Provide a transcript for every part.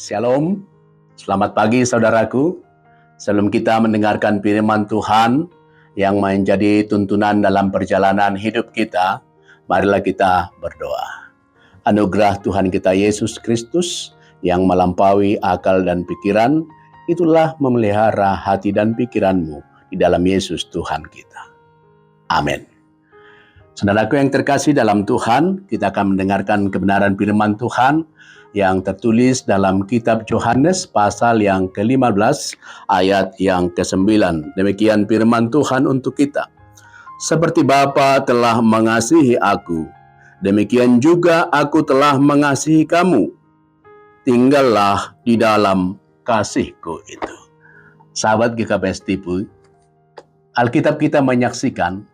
Shalom, selamat pagi saudaraku. Sebelum kita mendengarkan firman Tuhan yang menjadi tuntunan dalam perjalanan hidup kita, marilah kita berdoa. Anugerah Tuhan kita Yesus Kristus yang melampaui akal dan pikiran, itulah memelihara hati dan pikiranmu di dalam Yesus Tuhan kita. Amin. Saudaraku yang terkasih dalam Tuhan, kita akan mendengarkan kebenaran firman Tuhan yang tertulis dalam kitab Yohanes pasal yang ke-15 ayat yang ke-9. Demikian firman Tuhan untuk kita. Seperti Bapa telah mengasihi aku, demikian juga aku telah mengasihi kamu. Tinggallah di dalam kasihku itu. Sahabat GKP Stipu, Alkitab kita menyaksikan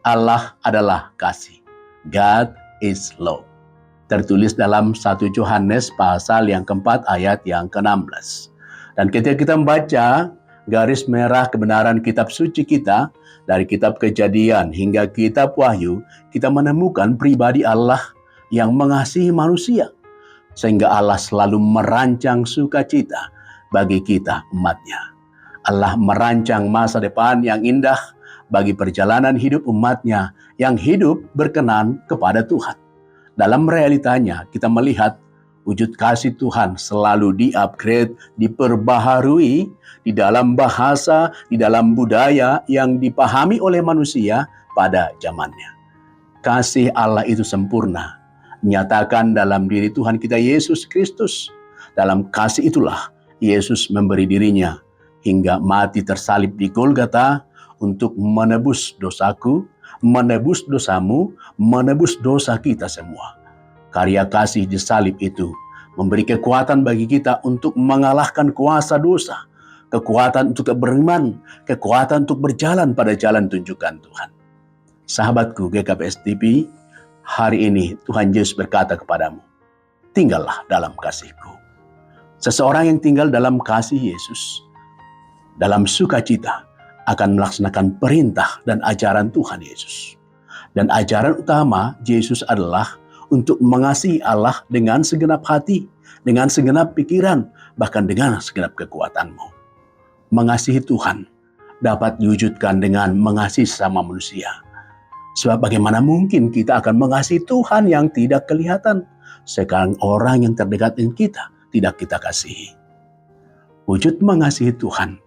Allah adalah kasih. God is love. Tertulis dalam 1 Yohanes pasal yang keempat ayat yang ke-16. Dan ketika kita membaca garis merah kebenaran kitab suci kita, dari kitab Kejadian hingga kitab Wahyu, kita menemukan pribadi Allah yang mengasihi manusia. Sehingga Allah selalu merancang sukacita bagi kita umatnya. Allah merancang masa depan yang indah bagi perjalanan hidup umatnya yang hidup berkenan kepada Tuhan. Dalam realitanya, kita melihat wujud kasih Tuhan selalu di-upgrade, diperbaharui di dalam bahasa, di dalam budaya yang dipahami oleh manusia pada zamannya. Kasih Allah itu sempurna, nyatakan dalam diri Tuhan kita Yesus Kristus. Dalam kasih itulah Yesus memberi dirinya hingga mati tersalib di Golgota untuk menebus dosaku, menebus dosamu, menebus dosa kita semua. Karya kasih di salib itu memberi kekuatan bagi kita untuk mengalahkan kuasa dosa, kekuatan untuk beriman, kekuatan untuk berjalan pada jalan tunjukkan Tuhan. Sahabatku GKPS TV, hari ini Tuhan Yesus berkata kepadamu, tinggallah dalam kasihku. Seseorang yang tinggal dalam kasih Yesus, dalam sukacita, akan melaksanakan perintah dan ajaran Tuhan Yesus. Dan ajaran utama Yesus adalah untuk mengasihi Allah dengan segenap hati, dengan segenap pikiran, bahkan dengan segenap kekuatanmu. Mengasihi Tuhan dapat diwujudkan dengan mengasihi sesama manusia. Sebab bagaimana mungkin kita akan mengasihi Tuhan yang tidak kelihatan, sekarang orang yang terdekat dengan kita tidak kita kasihi. Wujud mengasihi Tuhan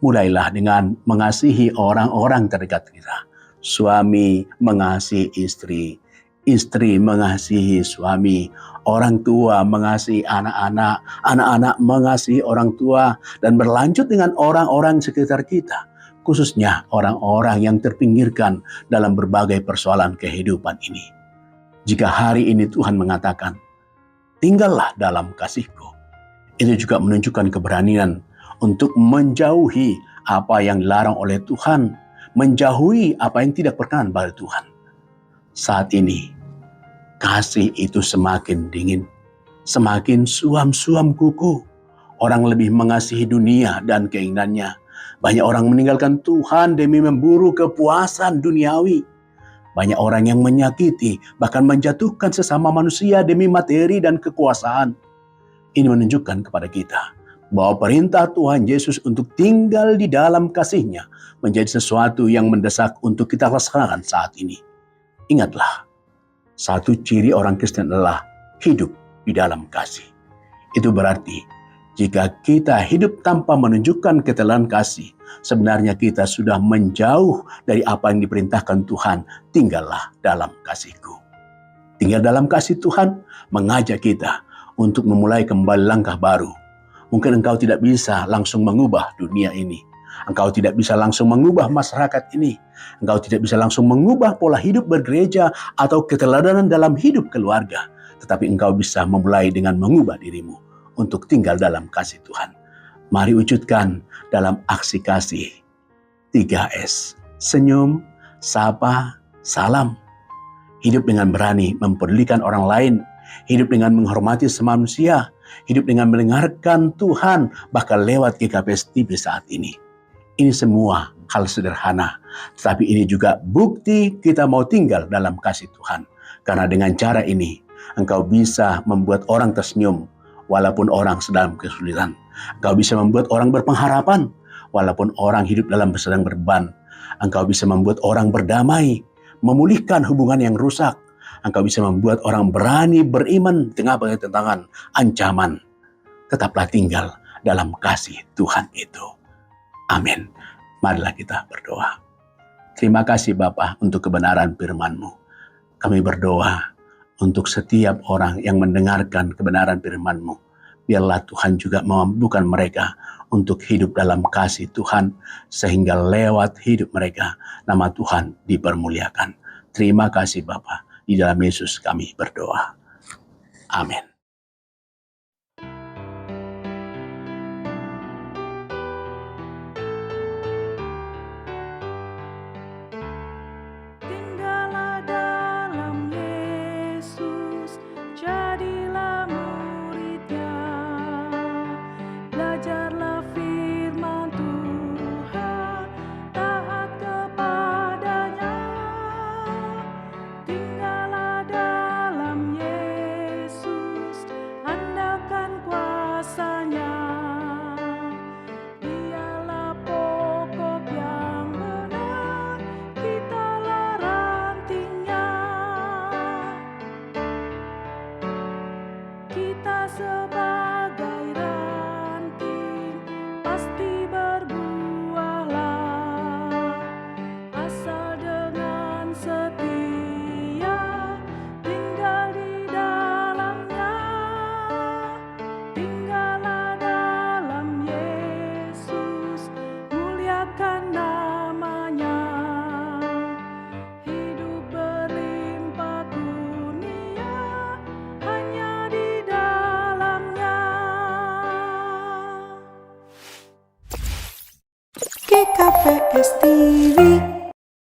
mulailah dengan mengasihi orang-orang terdekat kita. Suami mengasihi istri, istri mengasihi suami, orang tua mengasihi anak-anak, anak-anak mengasihi orang tua, dan berlanjut dengan orang-orang sekitar kita, khususnya orang-orang yang terpinggirkan dalam berbagai persoalan kehidupan ini. Jika hari ini Tuhan mengatakan, tinggallah dalam kasihku, itu juga menunjukkan keberanian untuk menjauhi apa yang dilarang oleh Tuhan, menjauhi apa yang tidak berkenan pada Tuhan. Saat ini, kasih itu semakin dingin, semakin suam-suam kuku. Orang lebih mengasihi dunia dan keinginannya. Banyak orang meninggalkan Tuhan demi memburu kepuasan duniawi. Banyak orang yang menyakiti, bahkan menjatuhkan sesama manusia demi materi dan kekuasaan. Ini menunjukkan kepada kita bahwa perintah Tuhan Yesus untuk tinggal di dalam kasih-Nya menjadi sesuatu yang mendesak untuk kita laksanakan saat ini. Ingatlah, satu ciri orang Kristen adalah hidup di dalam kasih. Itu berarti jika kita hidup tanpa menunjukkan keteladan kasih, sebenarnya kita sudah menjauh dari apa yang diperintahkan Tuhan. Tinggallah dalam kasih-Ku. Tinggal dalam kasih Tuhan mengajak kita untuk memulai kembali langkah baru. Mungkin engkau tidak bisa langsung mengubah dunia ini. Engkau tidak bisa langsung mengubah masyarakat ini. Engkau tidak bisa langsung mengubah pola hidup bergereja atau keteladanan dalam hidup keluarga. Tetapi engkau bisa memulai dengan mengubah dirimu untuk tinggal dalam kasih Tuhan. Mari wujudkan dalam aksi kasih 3S. Senyum, sapa, salam. Hidup dengan berani mempedulikan orang lain. Hidup dengan menghormati semanusia. Hidup dengan mendengarkan Tuhan, bahkan lewat GKPS TV saat ini. Ini semua hal sederhana, tetapi ini juga bukti kita mau tinggal dalam kasih Tuhan. Karena dengan cara ini, engkau bisa membuat orang tersenyum, walaupun orang sedang kesulitan. Engkau bisa membuat orang berpengharapan, walaupun orang hidup dalam sedang berbeban. Engkau bisa membuat orang berdamai, memulihkan hubungan yang rusak. Engkau bisa membuat orang berani beriman tengah berbagai tantangan, ancaman. Tetaplah tinggal dalam kasih Tuhan itu. Amin. Marilah kita berdoa. Terima kasih Bapa untuk kebenaran firman-Mu. Kami berdoa untuk setiap orang yang mendengarkan kebenaran firman-Mu. Biarlah Tuhan juga memampukan mereka untuk hidup dalam kasih Tuhan, sehingga lewat hidup mereka nama Tuhan dipermuliakan. Terima kasih Bapa. Di dalam Yesus kami berdoa. Amin. KPST